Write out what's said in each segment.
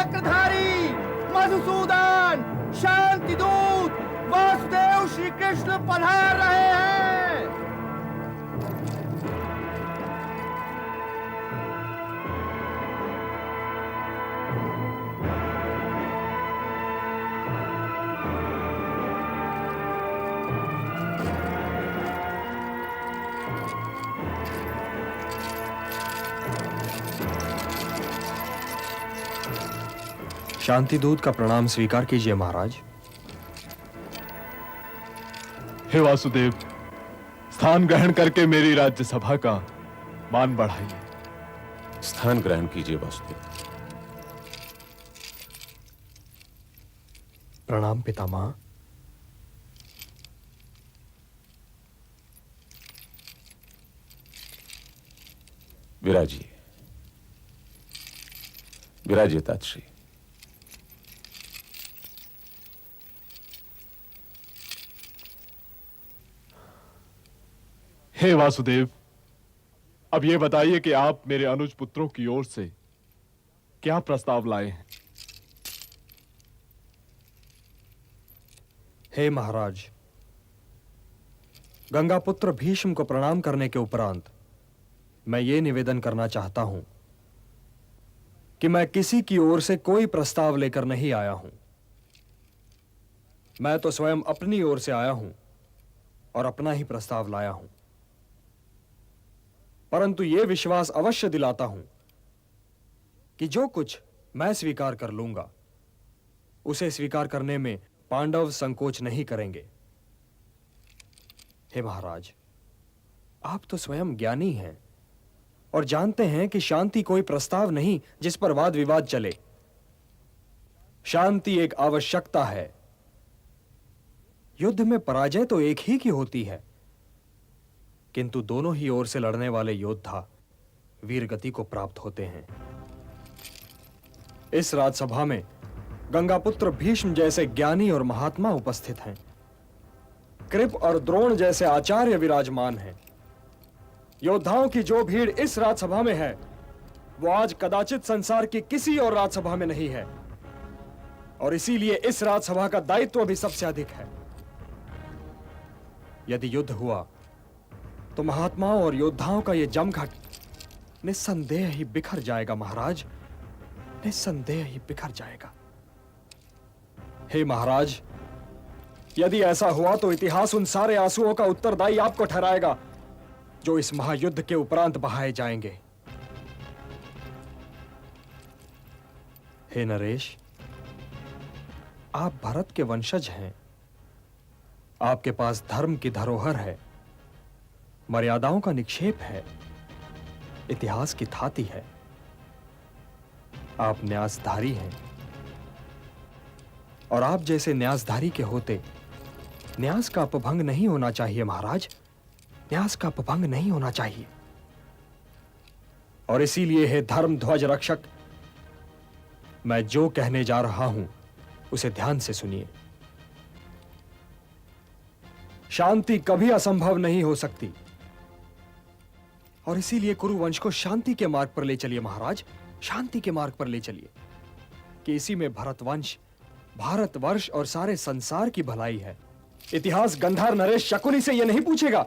चक्रधारी मधुसूदन शांति दूत वासुदेव श्री कृष्ण पधार रहे हैं। शांति दूत का प्रणाम स्वीकार कीजिए महाराज। हे वासुदेव, स्थान ग्रहण करके मेरी राज्यसभा का मान बढ़ाइए। स्थान ग्रहण कीजिए वासुदेव। प्रणाम पितामह। विराजिए, विराजिए तातश्री। हे वासुदेव, अब यह बताइए कि आप मेरे अनुज पुत्रों की ओर से क्या प्रस्ताव लाए हैं? हे महाराज, गंगापुत्र भीष्म को प्रणाम करने के उपरांत मैं ये निवेदन करना चाहता हूं कि मैं किसी की ओर से कोई प्रस्ताव लेकर नहीं आया हूं। मैं तो स्वयं अपनी ओर से आया हूं और अपना ही प्रस्ताव लाया हूं, परंतु यह विश्वास अवश्य दिलाता हूं कि जो कुछ मैं स्वीकार कर लूंगा उसे स्वीकार करने में पांडव संकोच नहीं करेंगे। हे महाराज, आप तो स्वयं ज्ञानी हैं और जानते हैं कि शांति कोई प्रस्ताव नहीं जिस पर वाद विवाद चले। शांति एक आवश्यकता है। युद्ध में पराजय तो एक ही की होती है, किंतु दोनों ही ओर से लड़ने वाले योद्धा वीरगति को प्राप्त होते हैं। इस राजसभा में गंगापुत्र भीष्म जैसे ज्ञानी और महात्मा उपस्थित हैं। कृप और द्रोण जैसे आचार्य विराजमान हैं। योद्धाओं की जो भीड़ इस राजसभा में है वो आज कदाचित संसार की किसी और राजसभा में नहीं है, और इसीलिए इस राजसभा का दायित्व भी सबसे अधिक है। यदि युद्ध हुआ तो महात्माओं और योद्धाओं का यह जमघट निस्संदेह ही बिखर जाएगा महाराज, निस्संदेह ही बिखर जाएगा। हे महाराज, यदि ऐसा हुआ तो इतिहास उन सारे आंसुओं का उत्तरदायी आपको ठहराएगा जो इस महायुद्ध के उपरांत बहाए जाएंगे। हे नरेश, आप भरत के वंशज हैं। आपके पास धर्म की धरोहर है, मर्यादाओं का निक्षेप है, इतिहास की थाती है। आप न्यासधारी हैं, और आप जैसे न्यासधारी के होते न्यास का अपभंग नहीं होना चाहिए महाराज, न्यास का अपभंग नहीं होना चाहिए। और इसीलिए हे धर्म ध्वज रक्षक, मैं जो कहने जा रहा हूं उसे ध्यान से सुनिए। शांति कभी असंभव नहीं हो सकती, और इसीलिए कुरुवंश को शांति के मार्ग पर ले चलिए महाराज, शांति के मार्ग पर ले चलिए, कि इसी में भरतवंश, भारतवर्ष और सारे संसार की भलाई है। इतिहास गंधार नरेश शकुनी से यह नहीं पूछेगा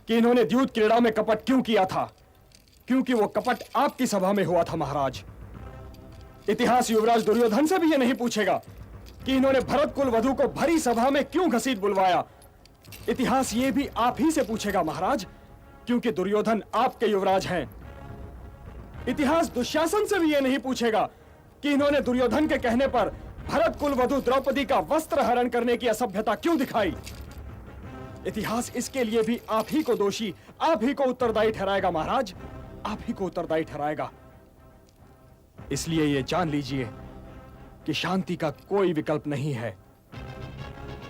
कि इन्होंने द्यूत क्रीड़ा में कपट क्यों किया था, क्योंकि वो कपट आपकी सभा में हुआ था महाराज। इतिहास युवराज दुर्योधन से भी यह नहीं पूछेगा कि इन्होंने भरत कुल वधु को भरी सभा में क्यों घसीट बुलवाया। इतिहास ये भी आप ही से पूछेगा महाराज, क्योंकि दुर्योधन आपके युवराज हैं। इतिहास दुशासन से भी यह नहीं पूछेगा कि इन्होंने दुर्योधन के कहने पर भरत कुल वधु द्रौपदी का वस्त्र हरण करने की असभ्यता क्यों दिखाई। इतिहास इसके लिए भी आप ही को दोषी, आप ही को उत्तरदायी ठहराएगा महाराज, आप ही को उत्तरदायी ठहराएगा। इसलिए यह जान लीजिए कि शांति का कोई विकल्प नहीं है।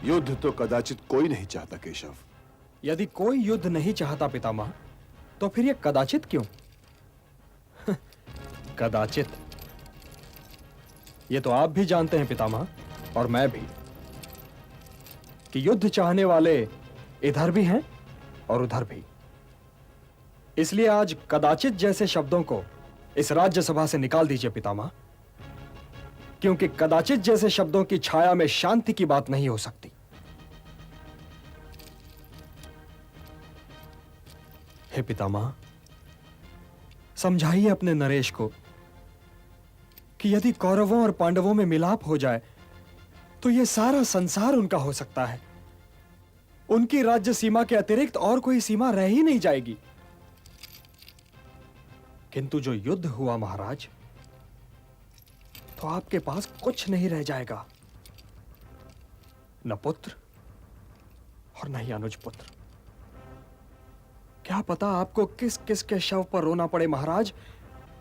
युद्ध तो कदाचित कोई नहीं चाहता केशव। यदि कोई युद्ध नहीं चाहता पितामह, तो फिर यह कदाचित क्यों? कदाचित, यह तो आप भी जानते हैं पितामह, और मैं भी, कि युद्ध चाहने वाले इधर भी हैं और उधर भी। इसलिए आज कदाचित जैसे शब्दों को इस राज्यसभा से निकाल दीजिए पितामह। क्योंकि कदाचित जैसे शब्दों की छाया में शांति की बात नहीं हो सकती। हे पितामह, समझाइए अपने नरेश को कि यदि कौरवों और पांडवों में मिलाप हो जाए तो यह सारा संसार उनका हो सकता है। उनकी राज्य सीमा के अतिरिक्त और कोई सीमा रह ही नहीं जाएगी। किंतु जो युद्ध हुआ महाराज, तो आपके पास कुछ नहीं रह जाएगा, न पुत्र और न ही अनुज पुत्र। क्या पता आपको किस किस के शव पर रोना पड़े महाराज,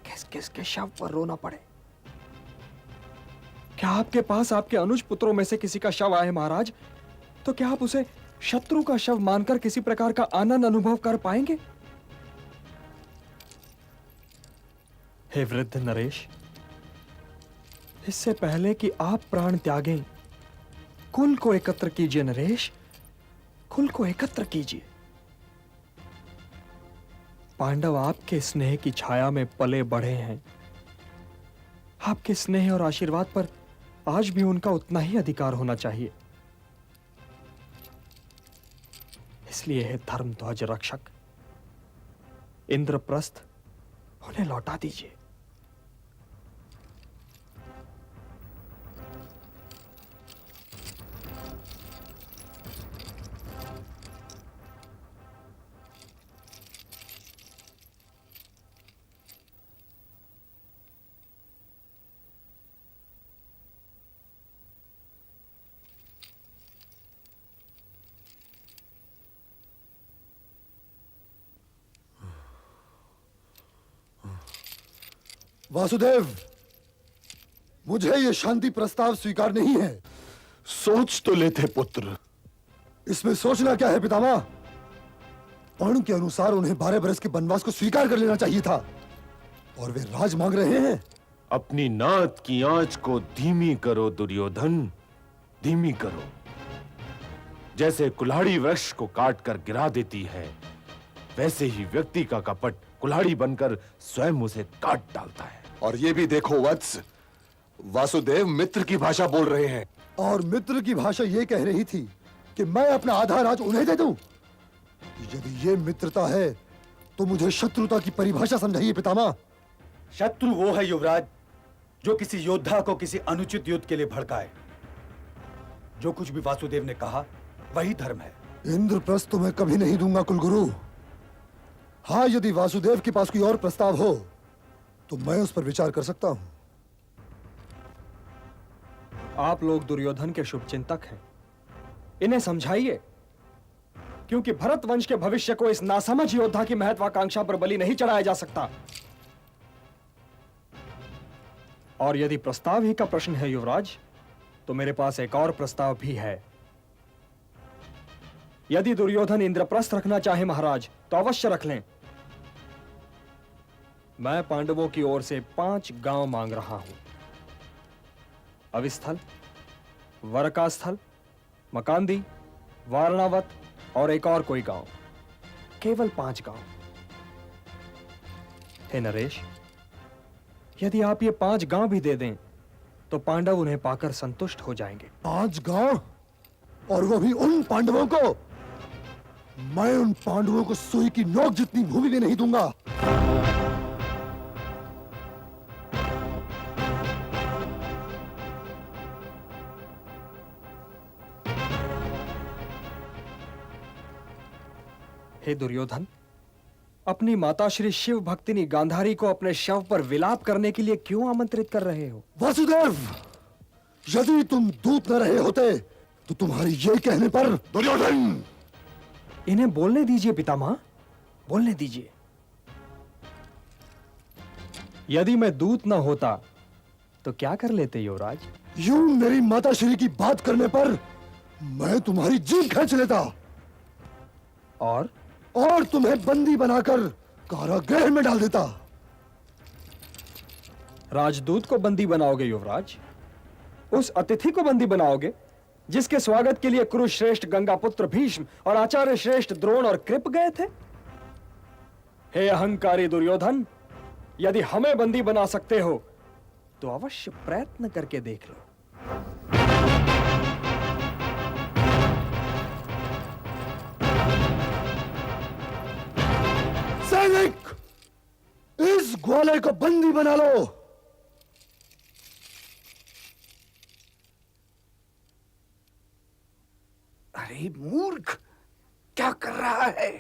किस किस के शव पर रोना पड़े। क्या आपके पास आपके अनुज पुत्रों में से किसी का शव आए महाराज, तो क्या आप उसे शत्रु का शव मानकर किसी प्रकार का आनंद अनुभव कर पाएंगे? हे वृद्ध नरेश, इससे पहले कि आप प्राण त्यागें, कुल को एकत्र कीजिए नरेश, कुल को एकत्र कीजिए। पांडव आपके स्नेह की छाया में पले बढ़े हैं। आपके स्नेह और आशीर्वाद पर आज भी उनका उतना ही अधिकार होना चाहिए। इसलिए हे धर्म ध्वज रक्षक, इंद्रप्रस्थ उन्हें लौटा दीजिए। वासुदेव, मुझे यह शांति प्रस्ताव स्वीकार नहीं है। सोच तो लेते पुत्र। इसमें सोचना क्या है पितामह? पर्ण के अनुसार उन्हें 12 बरस के वनवास को स्वीकार कर लेना चाहिए था, और वे राज मांग रहे हैं। अपनी नात की आंच को धीमी करो दुर्योधन, धीमी करो। जैसे कुल्हाड़ी वृक्ष को काटकर गिरा देती है, वैसे ही व्यक्ति का कपट कुल्हाड़ी बनकर स्वयं उसे काट डालता है। और ये भी देखो वत्स, वासुदेव मित्र की भाषा बोल रहे हैं, और मित्र की भाषा ये कह रही थी कि मैं अपना आधा राज उन्हें दे दूं। यदि ये मित्रता है तो मुझे शत्रुता की परिभाषा समझाइए पितामह। शत्रु वो है युवराज जो किसी योद्धा को किसी अनुचित युद्ध के लिए भड़काए। जो कुछ भी वासुदेव ने कहा वही धर्म है। इंद्रप्रस्थ तो मैं कभी नहीं दूंगा कुलगुरु। हाँ, यदि वासुदेव के पास कोई और प्रस्ताव हो तो मैं उस पर विचार कर सकता हूं। आप लोग दुर्योधन के शुभचिंतक हैं, इन्हें समझाइए, क्योंकि भरत वंश के भविष्य को इस नासमझ योद्धा की महत्वाकांक्षा पर बलि नहीं चढ़ाया जा सकता। और यदि प्रस्ताव ही का प्रश्न है युवराज, तो मेरे पास एक और प्रस्ताव भी है। यदि दुर्योधन इंद्रप्रस्थ रखना चाहे महाराज, तो अवश्य रख लें। मैं पांडवों की ओर से 5 गांव मांग रहा हूं। अविस्थल, वरकास्थल, मकांदी, वारणावत और एक और कोई गांव। केवल 5 गांव। हे नरेश, यदि आप ये 5 गांव भी दे दें तो पांडव उन्हें पाकर संतुष्ट हो जाएंगे। 5 गांव, और वो भी उन पांडवों को? मैं उन पांडवों को सुई की नोक जितनी भूमि भी नहीं दूंगा। हे दुर्योधन, अपनी माता श्री शिव भक्तिनी गांधारी को अपने शव पर विलाप करने के लिए क्यों आमंत्रित कर रहे हो? वासुदेव, यदि तुम दूत न रहे होते तो तुम्हारी ये कहने पर दुर्योधन। इन्हें बोलने दीजिए पितामह, बोलने दीजिए। यदि मैं दूत न होता तो क्या कर लेते युवराज? यूं मेरी माता श्री की बात करने पर मैं तुम्हारी जीभ खींच लेता, और तुम्हें बंदी बनाकर कारागृह में डाल देता। राजदूत को बंदी बनाओगे युवराज? उस अतिथि को बंदी बनाओगे जिसके स्वागत के लिए कुरुश्रेष्ठ गंगापुत्र भीष्म और आचार्य श्रेष्ठ द्रोण और कृप गए थे? हे अहंकारी दुर्योधन, यदि हमें बंदी बना सकते हो तो अवश्य प्रयत्न करके देख लो। सैनिक, इस ग्वाले को बंदी बना लो। अरे मूर्ख, क्या कर रहा है?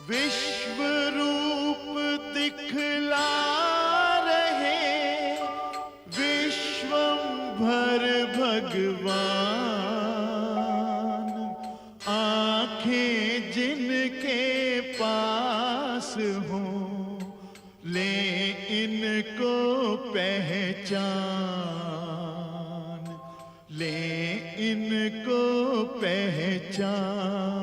विश्व रूप दिखला रहे विश्वंभर भगवान, आंखें जिनके पास हों ले इनको पहचान, ले इनको पहचान।